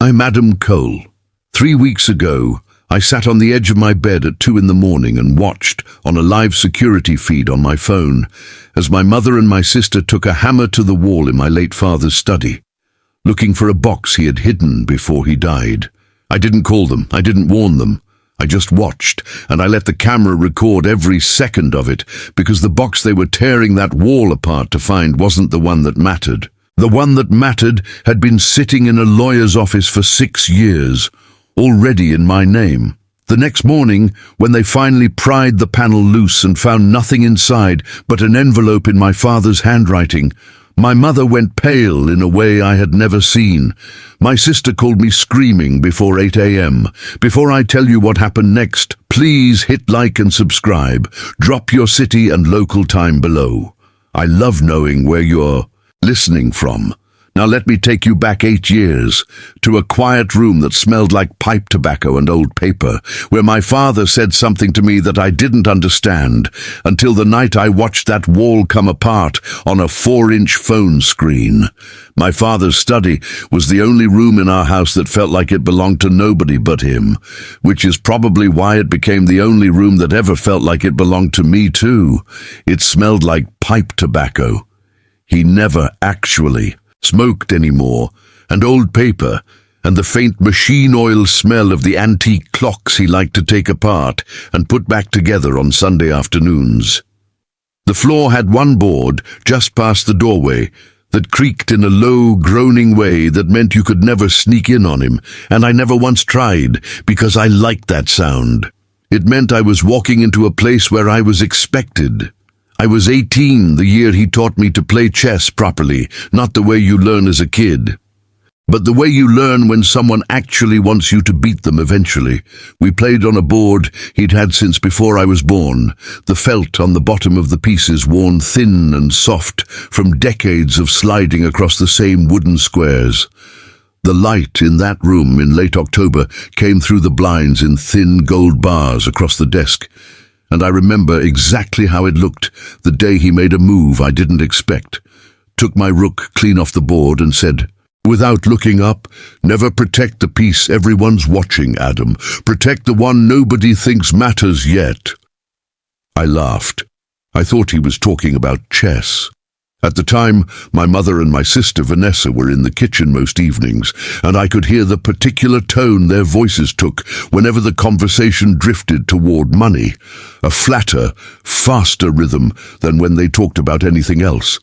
I'm Adam Cole. 3 weeks ago, I sat on the edge of my bed at 2 in the morning and watched, on a live security feed on my phone, as my mother and my sister took a hammer to the wall in my late father's study, looking for a box he had hidden before he died. I didn't call them, I didn't warn them. I just watched, and I let the camera record every second of it, because the box they were tearing that wall apart to find wasn't the one that mattered. The one that mattered had been sitting in a lawyer's office for 6 years, already in my name. The next morning, when they finally pried the panel loose and found nothing inside but an envelope in my father's handwriting, my mother went pale in a way I had never seen. My sister called me screaming before 8 a.m. Before I tell you what happened next, please hit like and subscribe. Drop your city and local time below. I love knowing where you're listening from. Now let me take you back 8 years, to a quiet room that smelled like pipe tobacco and old paper, where my father said something to me that I didn't understand, until the night I watched that wall come apart on a 4-inch phone screen. My father's study was the only room in our house that felt like it belonged to nobody but him, which is probably why it became the only room that ever felt like it belonged to me too. It smelled like pipe tobacco. He never actually smoked anymore, and old paper, and the faint machine oil smell of the antique clocks he liked to take apart and put back together on Sunday afternoons. The floor had one board just past the doorway that creaked in a low, groaning way that meant you could never sneak in on him, and I never once tried because I liked that sound. It meant I was walking into a place where I was expected. I was 18 the year he taught me to play chess properly, not the way you learn as a kid, but the way you learn when someone actually wants you to beat them eventually. We played on a board he'd had since before I was born, the felt on the bottom of the pieces worn thin and soft from decades of sliding across the same wooden squares. The light in that room in late October came through the blinds in thin gold bars across the desk, and I remember exactly how it looked the day he made a move I didn't expect, took my rook clean off the board and said, "Without looking up, never protect the piece everyone's watching, Adam. Protect the one nobody thinks matters yet." I laughed. I thought he was talking about chess. At the time, my mother and my sister Vanessa were in the kitchen most evenings, and I could hear the particular tone their voices took whenever the conversation drifted toward money, a flatter, faster rhythm than when they talked about anything else.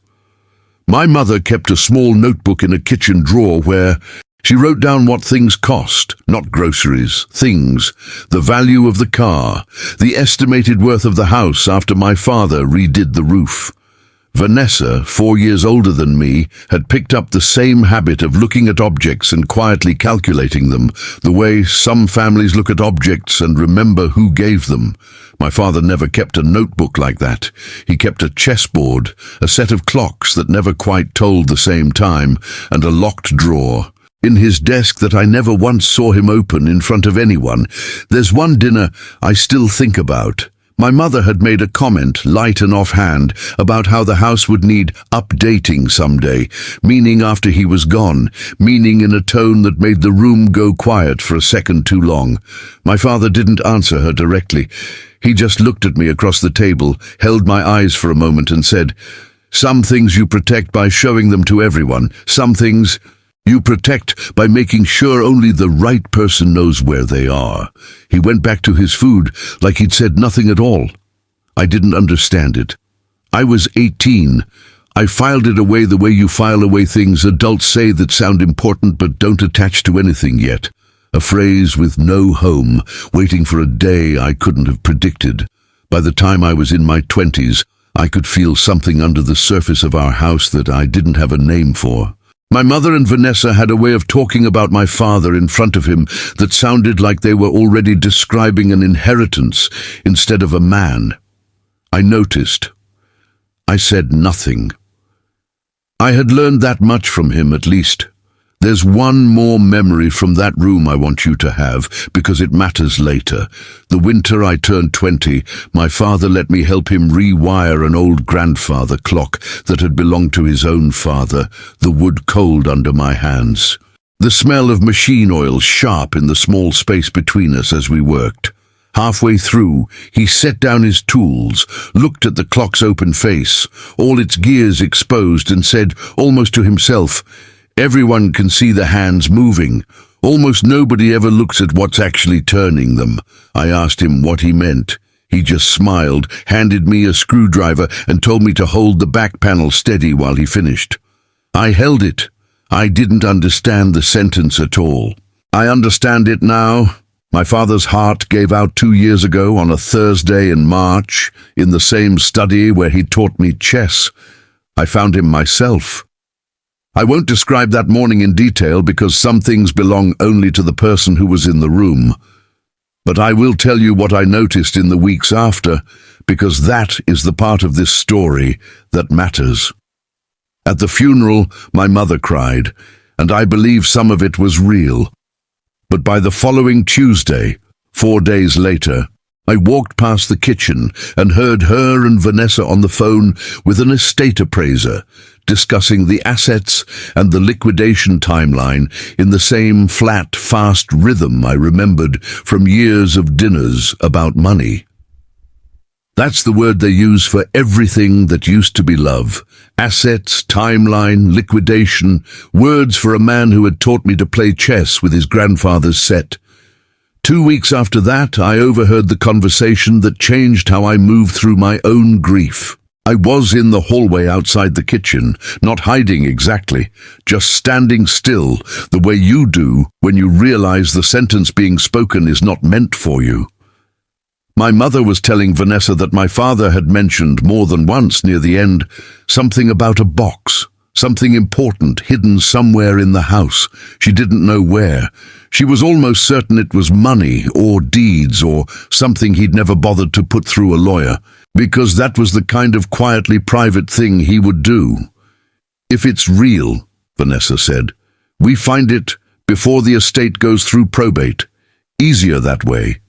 My mother kept a small notebook in a kitchen drawer where she wrote down what things cost, not groceries, things, the value of the car, the estimated worth of the house after my father redid the roof. Vanessa, 4 years older than me, had picked up the same habit of looking at objects and quietly calculating them, the way some families look at objects and remember who gave them. My father never kept a notebook like that. He kept a chessboard, a set of clocks that never quite told the same time, and a locked drawer in his desk that I never once saw him open in front of anyone. There's one dinner I still think about. My mother had made a comment, light and offhand, about how the house would need updating someday, meaning after he was gone, meaning in a tone that made the room go quiet for a second too long. My father didn't answer her directly. He just looked at me across the table, held my eyes for a moment and said, "Some things you protect by showing them to everyone. Some things you protect by making sure only the right person knows where they are." He went back to his food like he'd said nothing at all. I didn't understand it. I was 18. I filed it away the way you file away things adults say that sound important but don't attach to anything yet. A phrase with no home, waiting for a day I couldn't have predicted. By the time I was in my 20s, I could feel something under the surface of our house that I didn't have a name for. My mother and Vanessa had a way of talking about my father in front of him that sounded like they were already describing an inheritance instead of a man. I noticed. I said nothing. I had learned that much from him, at least. There's one more memory from that room I want you to have, because it matters later. The winter I turned 20, my father let me help him rewire an old grandfather clock that had belonged to his own father, the wood cold under my hands. the smell of machine oil sharp in the small space between us as we worked. Halfway through, he set down his tools, looked at the clock's open face, all its gears exposed, and said, almost to himself, "Everyone can see the hands moving. Almost nobody ever looks at what's actually turning them." I asked him what he meant. He just smiled, handed me a screwdriver, and told me to hold the back panel steady while he finished. I held it. I didn't understand the sentence at all. I understand it now. My father's heart gave out 2 years ago on a Thursday in March, in the same study where he taught me chess. I found him myself. I won't describe that morning in detail because some things belong only to the person who was in the room. But I will tell you what I noticed in the weeks after, because that is the part of this story that matters. At the funeral, my mother cried, and I believe some of it was real. But by the following Tuesday, 4 days later, I walked past the kitchen and heard her and Vanessa on the phone with an estate appraiser, discussing the assets and the liquidation timeline in the same flat, fast rhythm I remembered from years of dinners about money. That's the word they use for everything that used to be love. Assets, timeline, liquidation, words for a man who had taught me to play chess with his grandfather's set. 2 weeks after that, I overheard the conversation that changed how I moved through my own grief. I was in the hallway outside the kitchen, not hiding exactly, just standing still, the way you do when you realize the sentence being spoken is not meant for you. My mother was telling Vanessa that my father had mentioned more than once near the end something about a box, something important hidden somewhere in the house. She didn't know where. She was almost certain it was money or deeds or something he'd never bothered to put through a lawyer, because that was the kind of quietly private thing he would do. "If it's real," Vanessa said, "we find it before the estate goes through probate. Easier that way."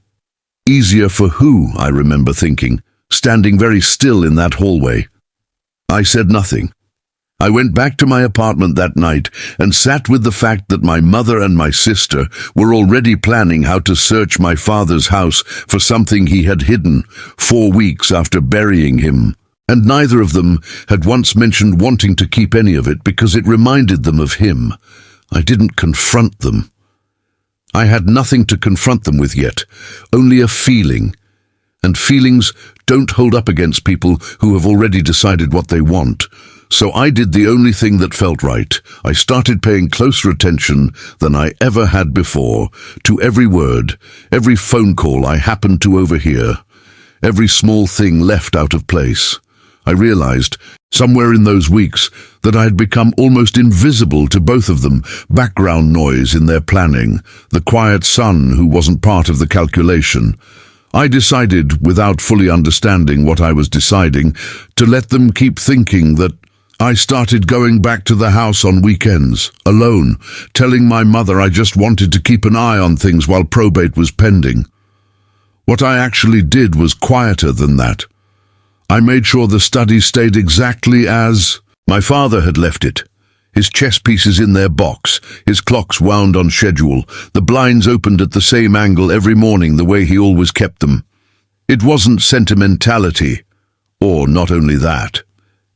Easier for who, I remember thinking, standing very still in that hallway. I said nothing. I went back to my apartment that night and sat with the fact that my mother and my sister were already planning how to search my father's house for something he had hidden 4 weeks after burying him. And neither of them had once mentioned wanting to keep any of it because it reminded them of him. I didn't confront them. I had nothing to confront them with yet, only a feeling. And feelings don't hold up against people who have already decided what they want. So I did the only thing that felt right. I started paying closer attention than I ever had before to every word, every phone call I happened to overhear, every small thing left out of place. I realized, somewhere in those weeks, that I had become almost invisible to both of them, background noise in their planning, the quiet son who wasn't part of the calculation. I decided, without fully understanding what I was deciding, to let them keep thinking that I started going back to the house on weekends, alone, telling my mother I just wanted to keep an eye on things while probate was pending. What I actually did was quieter than that. I made sure the study stayed exactly as my father had left it. His chess pieces in their box, his clocks wound on schedule, the blinds opened at the same angle every morning the way he always kept them. It wasn't sentimentality, or not only that.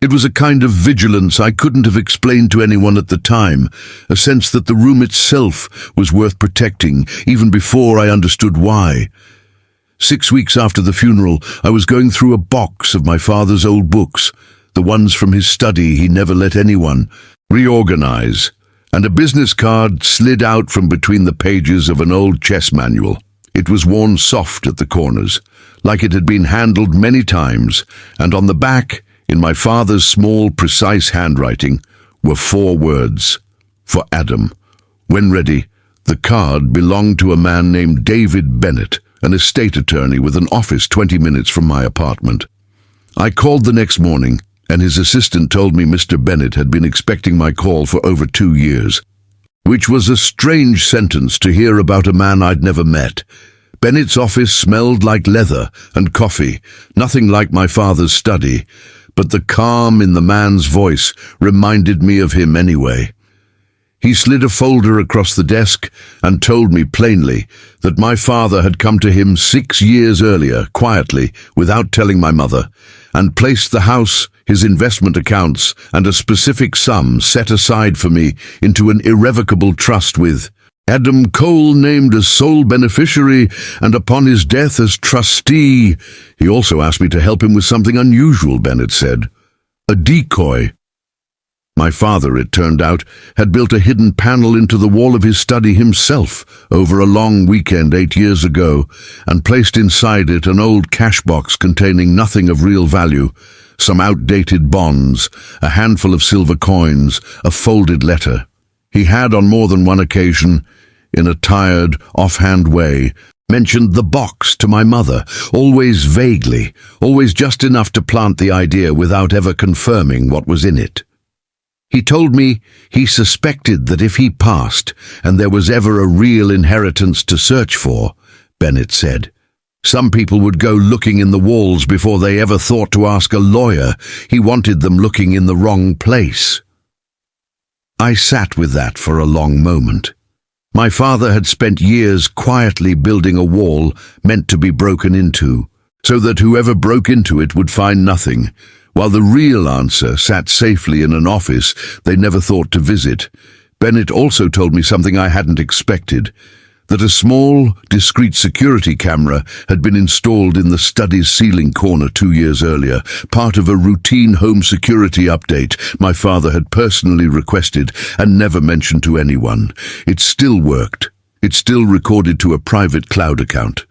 It was a kind of vigilance I couldn't have explained to anyone at the time, a sense that the room itself was worth protecting, even before I understood why. 6 weeks after the funeral, I was going through a box of my father's old books, the ones from his study he never let anyone reorganize, and a business card slid out from between the pages of an old chess manual. It was worn soft at the corners, like it had been handled many times, and on the back, in my father's small, precise handwriting, were 4 words, "For Adam." When ready, the card belonged to a man named David Bennett, an estate attorney with an office 20 minutes from my apartment. I called the next morning, and his assistant told me Mr. Bennett had been expecting my call for over 2 years, which was a strange sentence to hear about a man I'd never met. Bennett's office smelled like leather and coffee, nothing like my father's study, but the calm in the man's voice reminded me of him anyway. He slid a folder across the desk and told me plainly that my father had come to him 6 years earlier, quietly, without telling my mother, and placed the house, his investment accounts, and a specific sum set aside for me into an irrevocable trust with Adam Cole named as sole beneficiary and upon his death as trustee. He also asked me to help him with something unusual, Bennett said. A decoy. My father, it turned out, had built a hidden panel into the wall of his study himself over a long weekend 8 years ago, and placed inside it an old cash box containing nothing of real value, some outdated bonds, a handful of silver coins, a folded letter. He had on more than one occasion, in a tired, offhand way, mentioned the box to my mother, always vaguely, always just enough to plant the idea without ever confirming what was in it. He told me he suspected that if he passed, and there was ever a real inheritance to search for, Bennett said, some people would go looking in the walls before they ever thought to ask a lawyer. He wanted them looking in the wrong place. I sat with that for a long moment. My father had spent years quietly building a wall meant to be broken into, so that whoever broke into it would find nothing, while the real answer sat safely in an office they never thought to visit. Bennett also told me something I hadn't expected, that a small, discreet security camera had been installed in the study's ceiling corner 2 years earlier, part of a routine home security update my father had personally requested and never mentioned to anyone. It still worked. It still recorded to a private cloud account.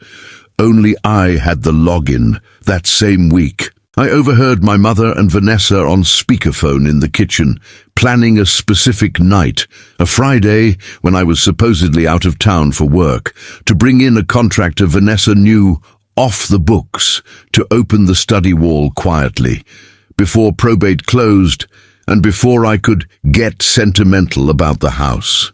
Only I had the login that same week. I overheard my mother and Vanessa on speakerphone in the kitchen, planning a specific night, a Friday when I was supposedly out of town for work, to bring in a contractor Vanessa knew off the books to open the study wall quietly, before probate closed and before I could get sentimental about the house.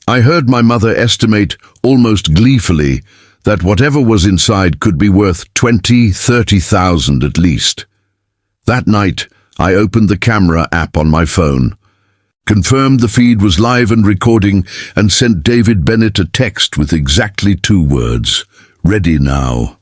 I heard my mother estimate almost gleefully that whatever was inside could be worth 20,000-30,000 at least. That night, I opened the camera app on my phone, confirmed the feed was live and recording, and sent David Bennett a text with exactly 2 words, "Ready now."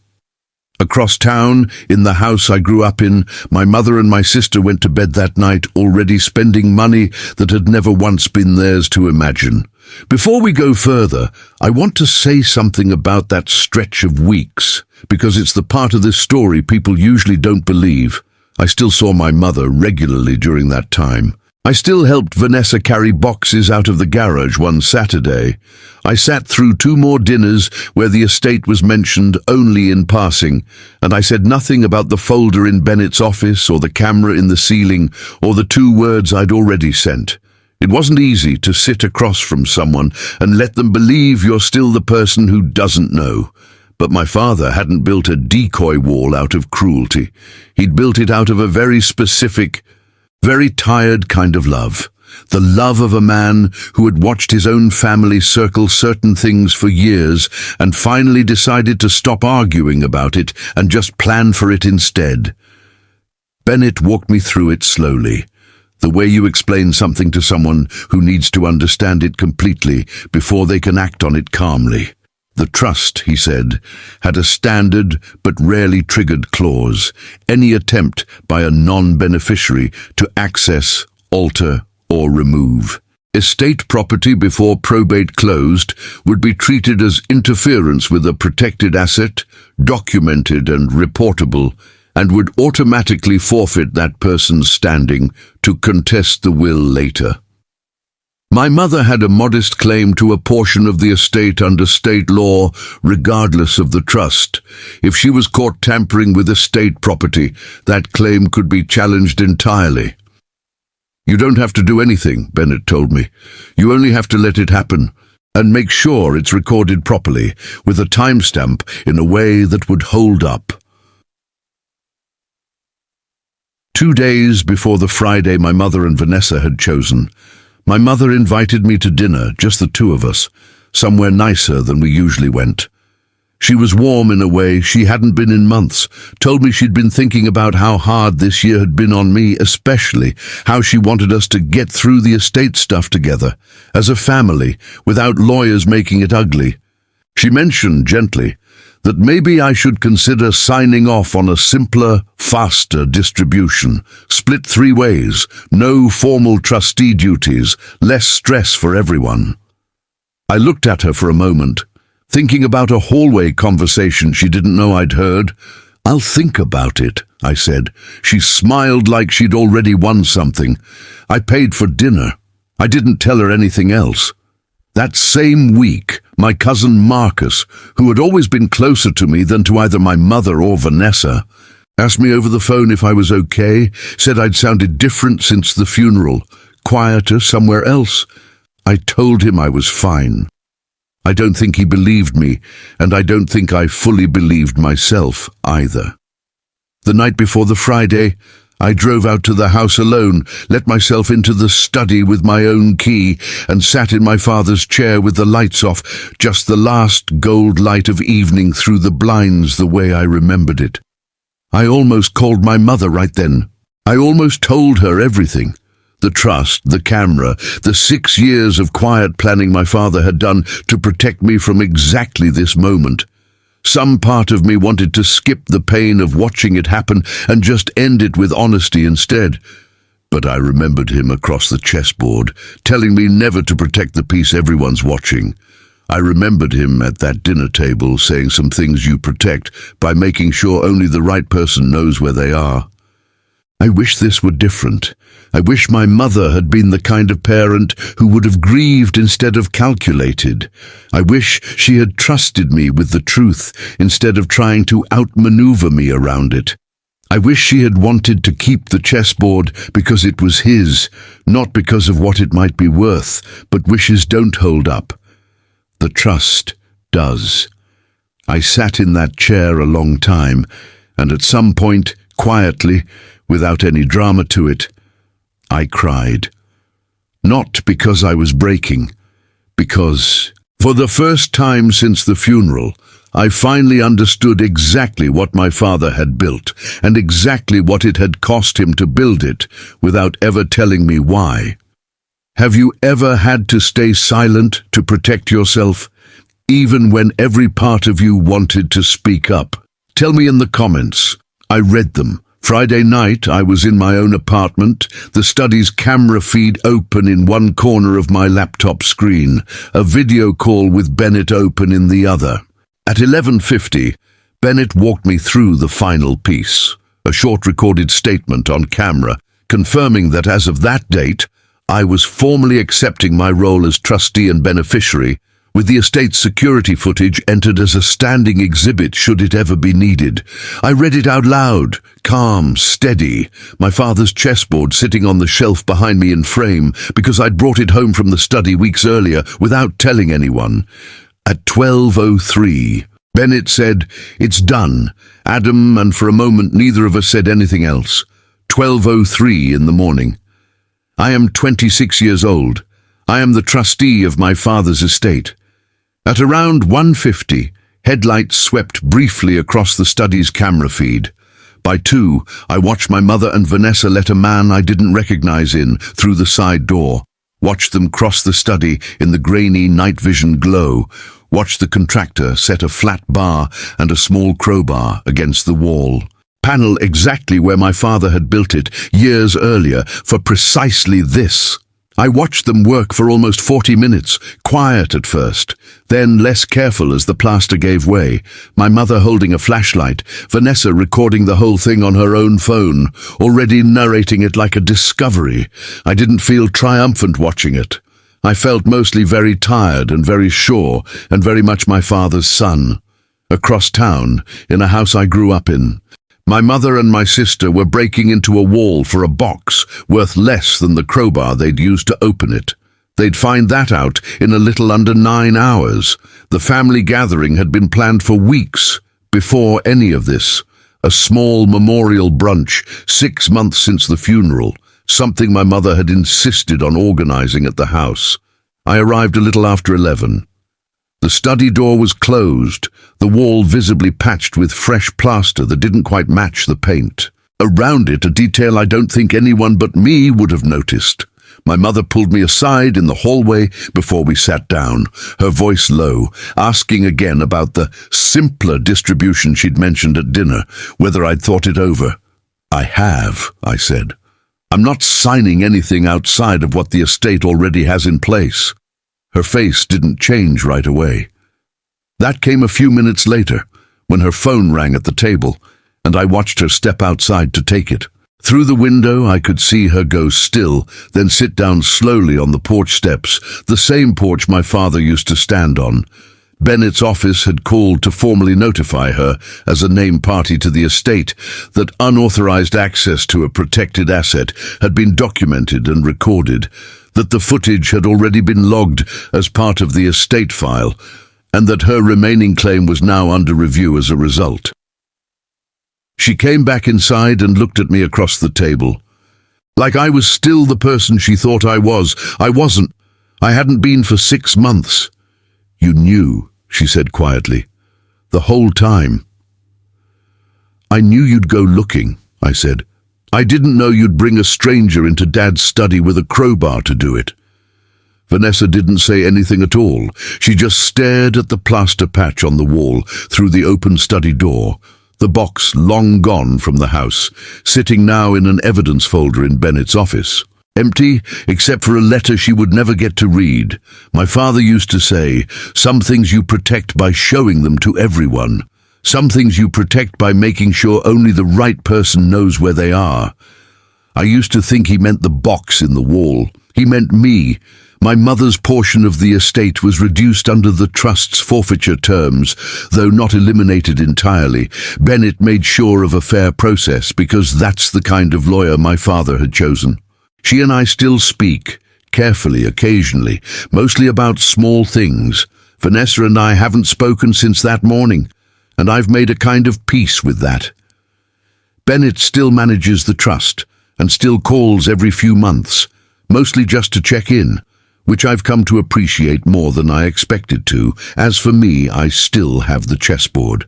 Across town, in the house I grew up in, my mother and my sister went to bed that night already spending money that had never once been theirs to imagine. Before we go further, I want to say something about that stretch of weeks, because it's the part of this story people usually don't believe. I still saw my mother regularly during that time. I still helped Vanessa carry boxes out of the garage one Saturday. I sat through 2 more dinners where the estate was mentioned only in passing, and I said nothing about the folder in Bennett's office or the camera in the ceiling or the 2 words I'd already sent. It wasn't easy to sit across from someone and let them believe you're still the person who doesn't know. But my father hadn't built a decoy wall out of cruelty. He'd built it out of a very specific, very tired kind of love. The love of a man who had watched his own family circle certain things for years and finally decided to stop arguing about it and just plan for it instead. Bennett walked me through it slowly, the way you explain something to someone who needs to understand it completely before they can act on it calmly. The trust, he said, had a standard but rarely triggered clause, any attempt by a non-beneficiary to access, alter, or remove. Estate property before probate closed would be treated as interference with a protected asset, documented and reportable, and would automatically forfeit that person's standing to contest the will later. My mother had a modest claim to a portion of the estate under state law, regardless of the trust. If she was caught tampering with estate property, that claim could be challenged entirely. "You don't have to do anything," Bennett told me. "You only have to let it happen, and make sure it's recorded properly, with a timestamp in a way that would hold up." 2 days before the Friday my mother and Vanessa had chosen, my mother invited me to dinner, just the 2 of us, somewhere nicer than we usually went. She was warm in a way she hadn't been in months, told me she'd been thinking about how hard this year had been on me, especially how she wanted us to get through the estate stuff together, as a family, without lawyers making it ugly. She mentioned gently that maybe I should consider signing off on a simpler, faster distribution, split 3 ways, no formal trustee duties, less stress for everyone. I looked at her for a moment, thinking about a hallway conversation she didn't know I'd heard. "I'll think about it," I said. She smiled like she'd already won something. I paid for dinner. I didn't tell her anything else. That same week, my cousin Marcus, who had always been closer to me than to either my mother or Vanessa, asked me over the phone if I was okay, said I'd sounded different since the funeral, quieter somewhere else. I told him I was fine. I don't think he believed me, and I don't think I fully believed myself either. The night before the Friday, I drove out to the house alone, let myself into the study with my own key, and sat in my father's chair with the lights off, just the last gold light of evening through the blinds the way I remembered it. I almost called my mother right then. I almost told her everything. The trust, the camera, the 6 years of quiet planning my father had done to protect me from exactly this moment. Some part of me wanted to skip the pain of watching it happen and just end it with honesty instead. But I remembered him across the chessboard, telling me never to protect the peace everyone's watching. I remembered him at that dinner table saying some things you protect by making sure only the right person knows where they are. I wish this were different. I wish my mother had been the kind of parent who would have grieved instead of calculated. I wish she had trusted me with the truth instead of trying to outmaneuver me around it. I wish she had wanted to keep the chessboard because it was his, not because of what it might be worth, but wishes don't hold up. The trust does. I sat in that chair a long time, and at some point, quietly, without any drama to it, I cried. Not because I was breaking, because, for the first time since the funeral, I finally understood exactly what my father had built, and exactly what it had cost him to build it, without ever telling me why. Have you ever had to stay silent to protect yourself, even when every part of you wanted to speak up? Tell me in the comments. I read them. Friday night, I was in my own apartment, the study's camera feed open in one corner of my laptop screen, a video call with Bennett open in the other. At 11:50, Bennett walked me through the final piece, a short recorded statement on camera, confirming that as of that date, I was formally accepting my role as trustee and beneficiary, with the estate's security footage entered as a standing exhibit should it ever be needed. I read it out loud, calm, steady, my father's chessboard sitting on the shelf behind me in frame, because I'd brought it home from the study weeks earlier without telling anyone. At 12:03, Bennett said, "It's done." Adam, and for a moment neither of us said anything else. 12:03 in the morning. I am 26 years old. I am the trustee of my father's estate. At around 1:50, headlights swept briefly across the study's camera feed. By 2, I watched my mother and Vanessa let a man I didn't recognize in through the side door, watched them cross the study in the grainy night vision glow, watched the contractor set a flat bar and a small crowbar against the wall. Panel exactly where my father had built it years earlier for precisely this. I watched them work for almost 40 minutes, quiet at first, then less careful as the plaster gave way, my mother holding a flashlight, Vanessa recording the whole thing on her own phone, already narrating it like a discovery. I didn't feel triumphant watching it. I felt mostly very tired and very sure, and very much my father's son. Across town, in a house I grew up in, my mother and my sister were breaking into a wall for a box worth less than the crowbar they'd used to open it. They'd find that out in a little under 9 hours. The family gathering had been planned for weeks before any of this. A small memorial brunch, 6 months since the funeral, something my mother had insisted on organizing at the house. I arrived a little after 11. The study door was closed, the wall visibly patched with fresh plaster that didn't quite match the paint. Around it, a detail I don't think anyone but me would have noticed. My mother pulled me aside in the hallway before we sat down, her voice low, asking again about the simpler distribution she'd mentioned at dinner, whether I'd thought it over. I have, I said. I'm not signing anything outside of what the estate already has in place. Her face didn't change right away. That came a few minutes later, when her phone rang at the table, and I watched her step outside to take it. Through the window, I could see her go still, then sit down slowly on the porch steps, the same porch my father used to stand on. Bennett's office had called to formally notify her, as a named party to the estate, that unauthorized access to a protected asset had been documented and recorded, that the footage had already been logged as part of the estate file, and that her remaining claim was now under review as a result. She came back inside and looked at me across the table. Like I was still the person she thought I was. I wasn't. I hadn't been for 6 months. You knew, she said quietly, the whole time. I knew you'd go looking, I said. I didn't know you'd bring a stranger into Dad's study with a crowbar to do it. Vanessa didn't say anything at all. She just stared at the plaster patch on the wall through the open study door, the box long gone from the house, sitting now in an evidence folder in Bennett's office. Empty, except for a letter she would never get to read. My father used to say, some things you protect by showing them to everyone. Some things you protect by making sure only the right person knows where they are. I used to think he meant the box in the wall. He meant me. My mother's portion of the estate was reduced under the trust's forfeiture terms, though not eliminated entirely. Bennett made sure of a fair process because that's the kind of lawyer my father had chosen. She and I still speak, carefully, occasionally, mostly about small things. Vanessa and I haven't spoken since that morning, and I've made a kind of peace with that. Bennett still manages the trust, and still calls every few months, mostly just to check in, which I've come to appreciate more than I expected to. As for me, I still have the chessboard.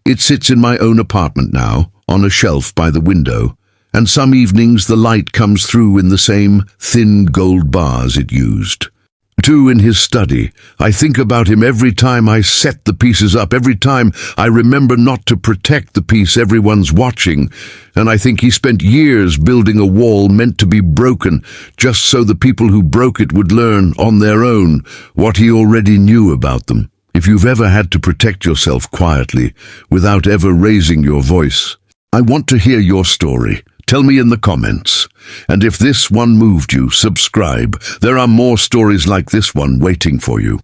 It sits in my own apartment now, on a shelf by the window, and some evenings the light comes through in the same thin gold bars it used. Too, in his study, I think about him every time I set the pieces up, every time I remember not to protect the piece everyone's watching, and I think he spent years building a wall meant to be broken just so the people who broke it would learn on their own what he already knew about them. If you've ever had to protect yourself quietly, without ever raising your voice, I want to hear your story. Tell me in the comments. And if this one moved you, subscribe. There are more stories like this one waiting for you.